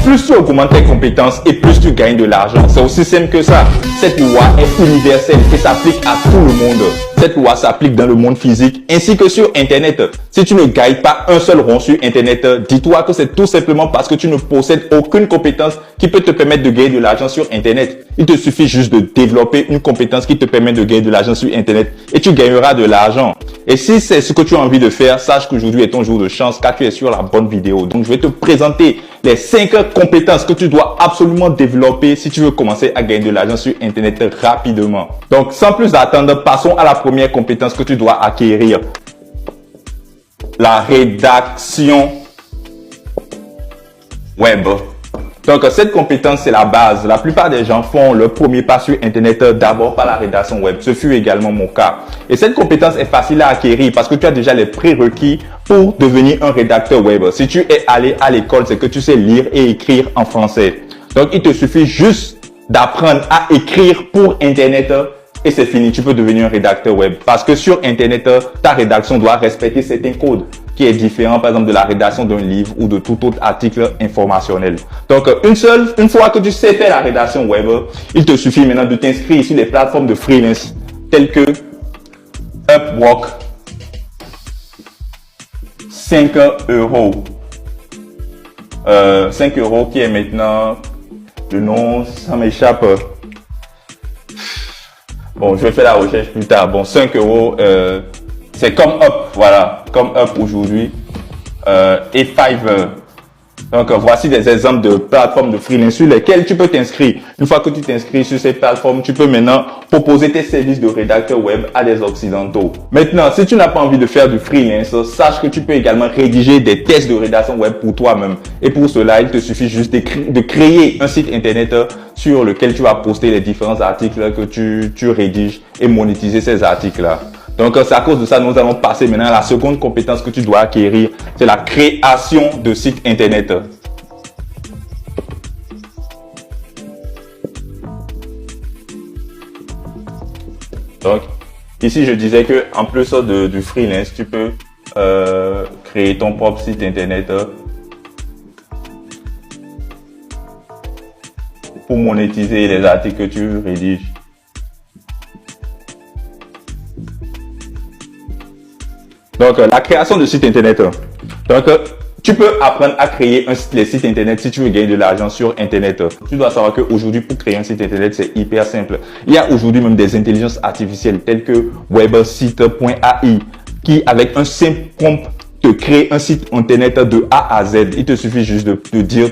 plus tu augmentes tes compétences et plus tu gagnes de l'argent. C'est aussi simple que ça. Cette loi est universelle et s'applique à tout le monde. Cette loi s'applique dans le monde physique ainsi que sur Internet. Si tu ne gagnes pas un seul rond sur Internet, dis-toi que c'est tout simplement parce que tu ne possèdes aucune compétence qui peut te permettre de gagner de l'argent sur Internet. Il te suffit juste de développer une compétence qui te permet de gagner de l'argent sur Internet et tu gagneras de l'argent. Et si c'est ce que tu as envie de faire, sache qu'aujourd'hui est ton jour de chance car tu es sur la bonne vidéo. Donc, je vais te présenter les 5 compétences que tu dois absolument développer si tu veux commencer à gagner de l'argent sur Internet rapidement. Donc, sans plus attendre, passons à la première compétence que tu dois acquérir. La rédaction web. Donc, cette compétence, c'est la base. La plupart des gens font leur premier pas sur Internet d'abord par la rédaction web. Ce fut également mon cas. Et cette compétence est facile à acquérir parce que tu as déjà les prérequis pour devenir un rédacteur web. Si tu es allé à l'école, c'est que tu sais lire et écrire en français. Donc, il te suffit juste d'apprendre à écrire pour Internet et c'est fini. Tu peux devenir un rédacteur web. Parce que sur Internet, ta rédaction doit respecter certains codes qui est différent, par exemple, de la rédaction d'un livre ou de tout autre article informationnel. Donc, une fois que tu sais faire la rédaction web, il te suffit maintenant de t'inscrire sur les plateformes de freelance telles que Upwork, 5 euros. 5 euros qui est maintenant, le nom, ça m'échappe. Bon, je vais faire la recherche plus tard. Bon, 5 euros, c'est comme Up, voilà, comme Up aujourd'hui, et Fiverr. Donc, voici des exemples de plateformes de freelance sur lesquelles tu peux t'inscrire. Une fois que tu t'inscris sur ces plateformes, tu peux maintenant proposer tes services de rédacteur web à des occidentaux. Maintenant, si tu n'as pas envie de faire du freelance, sache que tu peux également rédiger des tests de rédaction web pour toi-même. Et pour cela, il te suffit juste de créer un site internet sur lequel tu vas poster les différents articles que tu rédiges et monétiser ces articles-là. Donc, c'est à cause de ça, nous allons passer maintenant à la seconde compétence que tu dois acquérir. C'est la création de sites internet. Donc, ici, je disais que en plus du freelance, tu peux créer ton propre site internet pour monétiser les articles que tu rédiges. Donc, la création de site internet. Donc, tu peux apprendre à créer les sites internet si tu veux gagner de l'argent sur Internet. Tu dois savoir qu'aujourd'hui, pour créer un site internet, c'est hyper simple. Il y a aujourd'hui même des intelligences artificielles telles que website.ai qui, avec un simple prompt, te crée un site internet de A à Z. Il te suffit juste de dire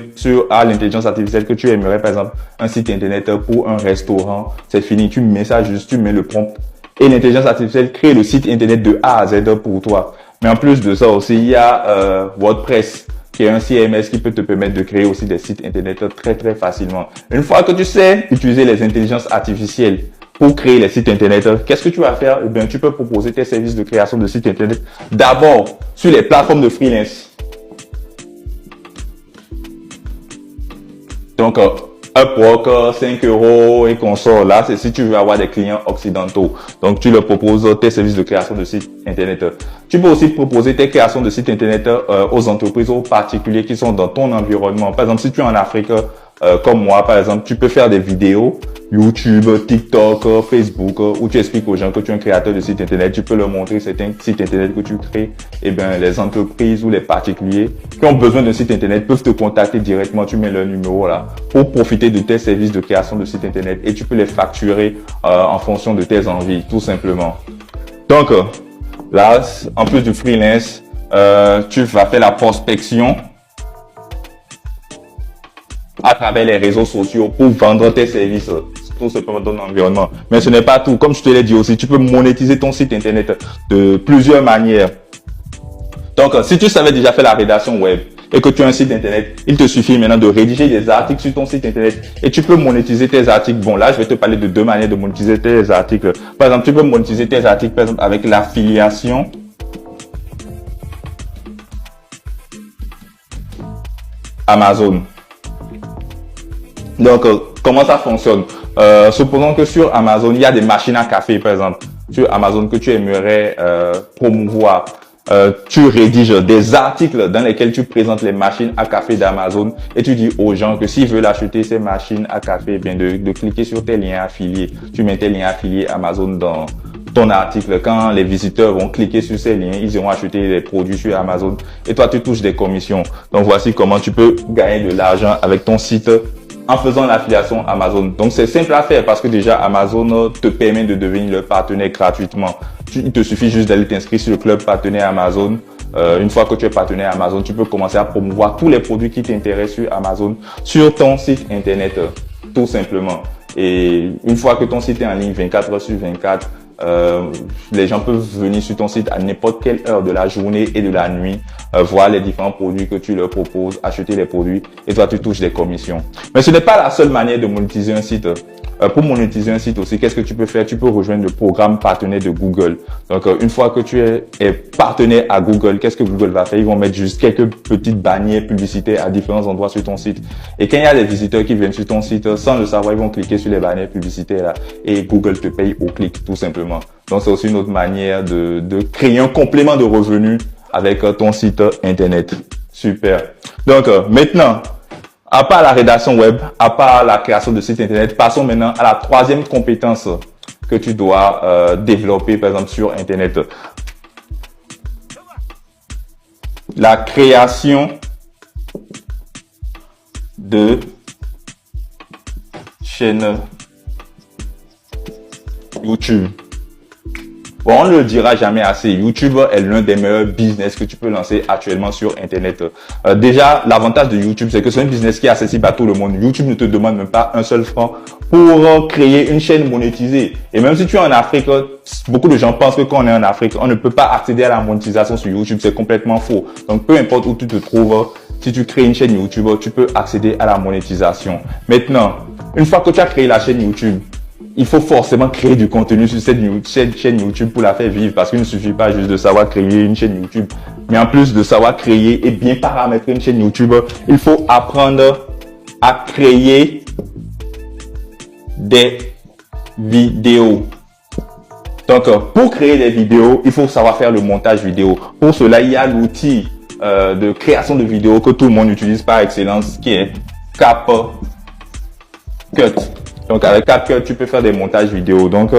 à l'intelligence artificielle que tu aimerais, par exemple, un site internet pour un restaurant. C'est fini. Tu mets ça juste, tu mets le prompt. Et l'intelligence artificielle crée le site internet de A à Z pour toi. Mais en plus de ça aussi, il y a WordPress, qui est un CMS qui peut te permettre de créer aussi des sites internet très très facilement. Une fois que tu sais utiliser les intelligences artificielles pour créer les sites internet, qu'est-ce que tu vas faire? Eh bien, tu peux proposer tes services de création de sites internet d'abord sur les plateformes de freelance. Donc, Upwork, 5 euros et consorts. Là, c'est si tu veux avoir des clients occidentaux. Donc, tu leur proposes tes services de création de sites internet. Tu peux aussi proposer tes créations de sites internet aux entreprises, aux particuliers qui sont dans ton environnement. Par exemple, si tu es en Afrique, comme moi, par exemple, tu peux faire des vidéos YouTube, TikTok, Facebook, où tu expliques aux gens que tu es un créateur de site internet. Tu peux leur montrer certains sites internet que tu crées. Et bien, les entreprises ou les particuliers qui ont besoin d'un site internet peuvent te contacter directement. Tu mets leur numéro là pour profiter de tes services de création de site internet et tu peux les facturer en fonction de tes envies, tout simplement. Donc, là, en plus du freelance, tu vas faire la prospection à travers les réseaux sociaux pour vendre tes services, tout simplement dans ton environnement. Mais ce n'est pas tout. Comme je te l'ai dit aussi, tu peux monétiser ton site internet de plusieurs manières. Donc, si tu savais déjà faire la rédaction web et que tu as un site internet, il te suffit maintenant de rédiger des articles sur ton site internet et tu peux monétiser tes articles. Bon, là, je vais te parler de 2 manières de monétiser tes articles. Par exemple, tu peux monétiser tes articles, par exemple, avec l'affiliation. Amazon. Donc, comment ça fonctionne? Supposons que sur Amazon, il y a des machines à café, par exemple. Sur Amazon que tu aimerais promouvoir. tu rédiges des articles dans lesquels tu présentes les machines à café d'Amazon et tu dis aux gens que s'ils veulent acheter ces machines à café, bien de cliquer sur tes liens affiliés. Tu mets tes liens affiliés Amazon dans ton article. Quand les visiteurs vont cliquer sur ces liens, ils iront acheter des produits sur Amazon et toi, tu touches des commissions. Donc, voici comment tu peux gagner de l'argent avec ton site en faisant l'affiliation Amazon. Donc, c'est simple à faire parce que déjà, Amazon te permet de devenir le partenaire gratuitement. Il te suffit juste d'aller t'inscrire sur le club partenaire Amazon. Une fois que tu es partenaire Amazon, tu peux commencer à promouvoir tous les produits qui t'intéressent sur Amazon sur ton site internet, tout simplement. Et une fois que ton site est en ligne 24 heures sur 24, les gens peuvent venir sur ton site à n'importe quelle heure de la journée et de la nuit, voir les différents produits que tu leur proposes, acheter les produits et toi tu touches des commissions. Mais ce n'est pas la seule manière de monétiser un site. Pour monétiser un site aussi, qu'est-ce que tu peux faire? Tu peux rejoindre le programme partenaire de Google. Donc, une fois que tu es partenaire à Google, qu'est-ce que Google va faire? Ils vont mettre juste quelques petites bannières publicitaires à différents endroits sur ton site. Et quand il y a des visiteurs qui viennent sur ton site, sans le savoir, ils vont cliquer sur les bannières publicitaires là et Google te paye au clic, tout simplement. Donc, c'est aussi une autre manière de créer un complément de revenus avec ton site internet. Super. Donc, maintenant, à part la rédaction web, à part la création de sites internet, passons maintenant à la troisième compétence que tu dois développer, par exemple, sur internet. La création de chaînes YouTube. Bon, on ne le dira jamais assez. YouTube est l'un des meilleurs business que tu peux lancer actuellement sur Internet. Déjà, l'avantage de YouTube, c'est que c'est un business qui est accessible à tout le monde. YouTube ne te demande même pas un seul franc pour créer une chaîne monétisée. Et même si tu es en Afrique, beaucoup de gens pensent que quand on est en Afrique, on ne peut pas accéder à la monétisation sur YouTube. C'est complètement faux. Donc, peu importe où tu te trouves, si tu crées une chaîne YouTube, tu peux accéder à la monétisation. Maintenant, une fois que tu as créé la chaîne YouTube, il faut forcément créer du contenu sur cette chaîne YouTube pour la faire vivre, parce qu'il ne suffit pas juste de savoir créer une chaîne YouTube, mais en plus de savoir créer et bien paramétrer une chaîne YouTube, il faut apprendre à créer des vidéos. Donc, pour créer des vidéos, il faut savoir faire le montage vidéo. Pour cela, il y a l'outil de création de vidéos que tout le monde utilise par excellence, qui est CapCut. Donc, avec CapCut, tu peux faire des montages vidéo. Donc,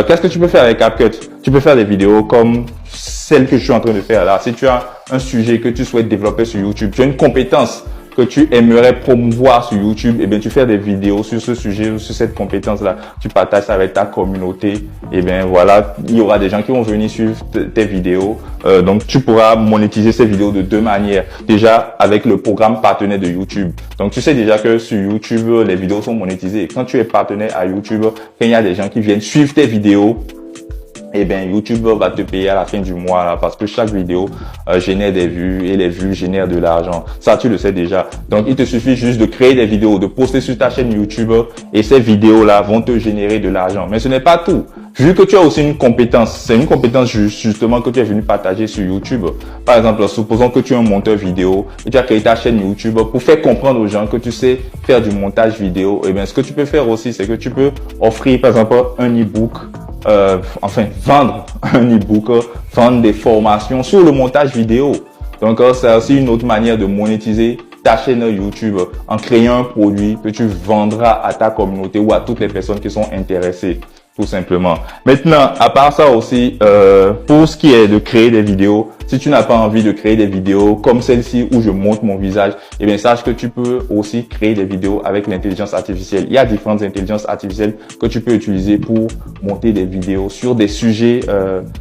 qu'est-ce que tu peux faire avec CapCut? Tu peux faire des vidéos comme celle que je suis en train de faire là. Si tu as un sujet que tu souhaites développer sur YouTube, tu as une compétence que tu aimerais promouvoir sur YouTube, et bien tu fais des vidéos sur ce sujet ou sur cette compétence-là. Tu partages ça avec ta communauté. Et bien voilà, il y aura des gens qui vont venir suivre tes vidéos. Donc tu pourras monétiser ces vidéos de deux manières. Déjà avec le programme partenaire de YouTube. Donc tu sais déjà que sur YouTube, les vidéos sont monétisées. Et quand tu es partenaire à YouTube, quand il y a des gens qui viennent suivre tes vidéos, eh bien, YouTube va te payer à la fin du mois là, parce que chaque vidéo génère des vues et les vues génèrent de l'argent. Ça, tu le sais déjà. Donc, il te suffit juste de créer des vidéos, de poster sur ta chaîne YouTube et ces vidéos-là vont te générer de l'argent. Mais ce n'est pas tout. Vu que tu as aussi une compétence, c'est une compétence justement que tu es venu partager sur YouTube. Par exemple, supposons que tu es un monteur vidéo et tu as créé ta chaîne YouTube pour faire comprendre aux gens que tu sais faire du montage vidéo. Eh bien, ce que tu peux faire aussi, c'est que tu peux offrir, par exemple, un e-book. Vendre un e-book, vendre des formations sur le montage vidéo. Donc, c'est aussi une autre manière de monétiser ta chaîne YouTube en créant un produit que tu vendras à ta communauté ou à toutes les personnes qui sont intéressées, tout simplement. Maintenant, à part ça aussi, pour ce qui est de créer des vidéos, si tu n'as pas envie de créer des vidéos comme celle-ci où je montre mon visage, eh bien, sache que tu peux aussi créer des vidéos avec l'intelligence artificielle. Il y a différentes intelligences artificielles que tu peux utiliser pour monter des vidéos sur des sujets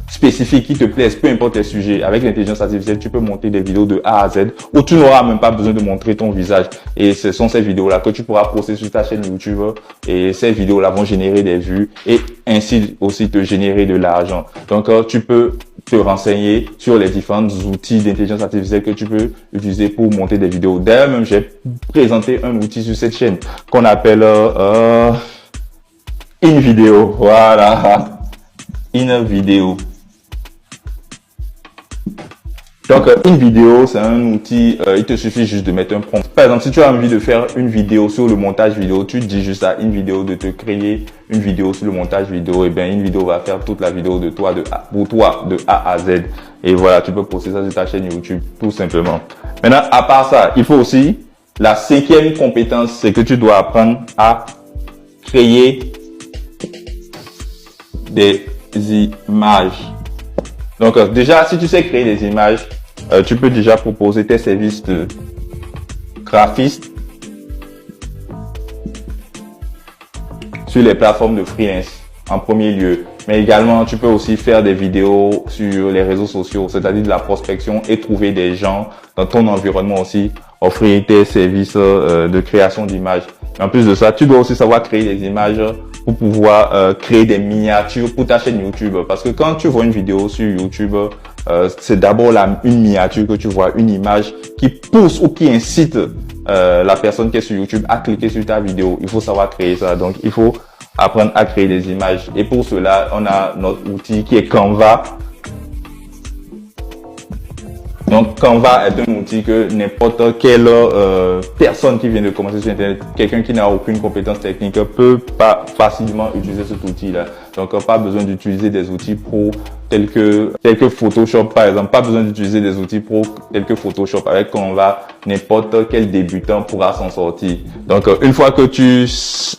spécifiques qui te plaisent, peu importe les sujets. Avec l'intelligence artificielle, tu peux monter des vidéos de A à Z où tu n'auras même pas besoin de montrer ton visage. Et ce sont ces vidéos-là que tu pourras poster sur ta chaîne YouTube et ces vidéos-là vont générer des vues et ainsi aussi te générer de l'argent. Donc, tu peux te renseigner sur les différents outils d'intelligence artificielle que tu peux utiliser pour monter des vidéos. D'ailleurs, même j'ai présenté un outil sur cette chaîne qu'on appelle InVideo. Voilà, InVideo. Donc, une vidéo, c'est un outil, il te suffit juste de mettre un prompt. Par exemple, si tu as envie de faire une vidéo sur le montage vidéo, tu dis juste à une vidéo de te créer une vidéo sur le montage vidéo, et bien, une vidéo va faire toute la vidéo de toi, pour toi, de A à Z. Et voilà, tu peux poster ça sur ta chaîne YouTube, tout simplement. Maintenant, à part ça, il faut aussi, la 5e compétence, c'est que tu dois apprendre à créer des images. Donc, déjà, si tu sais créer des images, tu peux déjà proposer tes services de graphiste sur les plateformes de freelance en premier lieu. Mais également, tu peux aussi faire des vidéos sur les réseaux sociaux, c'est-à-dire de la prospection et trouver des gens dans ton environnement aussi, offrir tes services de création d'images. En plus de ça, tu dois aussi savoir créer des images pour pouvoir créer des miniatures pour ta chaîne YouTube. Parce que quand tu vois une vidéo sur YouTube, c'est d'abord une miniature que tu vois, une image qui pousse ou qui incite la personne qui est sur YouTube à cliquer sur ta vidéo. Il faut savoir créer ça. Donc, il faut apprendre à créer des images. Et pour cela, on a notre outil qui est Canva. Donc, Canva est un outil que n'importe quelle personne qui vient de commencer sur Internet, quelqu'un qui n'a aucune compétence technique, peut pas facilement utiliser cet outil-là. Donc, pas besoin d'utiliser des outils pro tels que Photoshop, par exemple. Pas besoin d'utiliser des outils pro tels que Photoshop. Avec Canva, n'importe quel débutant pourra s'en sortir. Donc, une fois que tu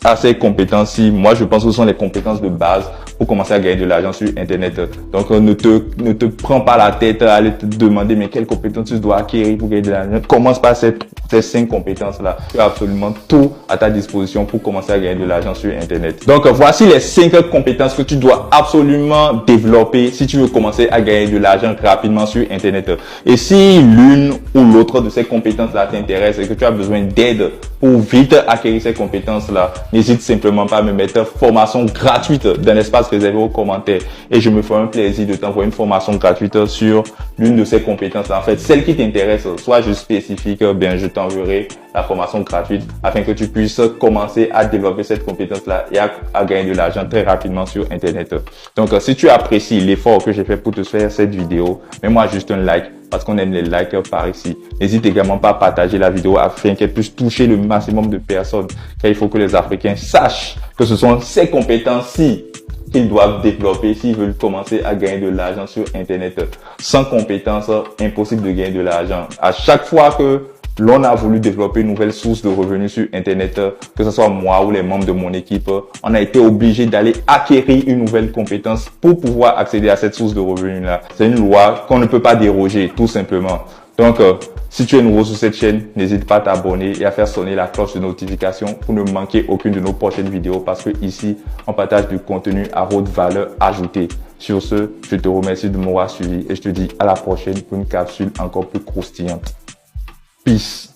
as ces compétences-ci, moi, je pense que ce sont les compétences de base pour commencer à gagner de l'argent sur Internet. Donc, ne te prends pas la tête à aller te demander, mais quelles compétences tu dois acquérir pour gagner de l'argent. Commence par ces 5 compétences-là. Tu as absolument tout à ta disposition pour commencer à gagner de l'argent sur Internet. Donc, voici les 5 compétences que tu dois absolument développer si tu veux commencer à gagner de l'argent rapidement sur Internet. Et si l'une ou l'autre de ces compétences-là t'intéresse et que tu as besoin d'aide pour vite acquérir ces compétences-là, n'hésite simplement pas à me mettre formation gratuite dans l'espace réservé aux commentaires. Et je me ferai un plaisir de t'envoyer une formation gratuite sur l'une de ces compétences-là. En fait, celle qui t'intéresse, soit juste spécifique, bien, je t'enverrai la formation gratuite afin que tu puisses commencer à développer cette compétence-là et à gagner de l'argent très rapidement sur Internet. Donc, si tu apprécies l'effort que j'ai fait pour te faire cette vidéo, mets-moi juste un like parce qu'on aime les likes par ici. N'hésite également pas à partager la vidéo afin qu'elle puisse toucher le maximum de personnes, car il faut que les Africains sachent que ce sont ces compétences-ci qu'ils doivent développer s'ils veulent commencer à gagner de l'argent sur Internet. Sans compétences, impossible de gagner de l'argent. À chaque fois que l'on a voulu développer une nouvelle source de revenus sur Internet, que ce soit moi ou les membres de mon équipe, on a été obligé d'aller acquérir une nouvelle compétence pour pouvoir accéder à cette source de revenus-là. C'est une loi qu'on ne peut pas déroger, tout simplement. Donc, si tu es nouveau sur cette chaîne, n'hésite pas à t'abonner et à faire sonner la cloche de notification pour ne manquer aucune de nos prochaines vidéos parce que ici, on partage du contenu à haute valeur ajoutée. Sur ce, je te remercie de m'avoir suivi et je te dis à la prochaine pour une capsule encore plus croustillante. Peace.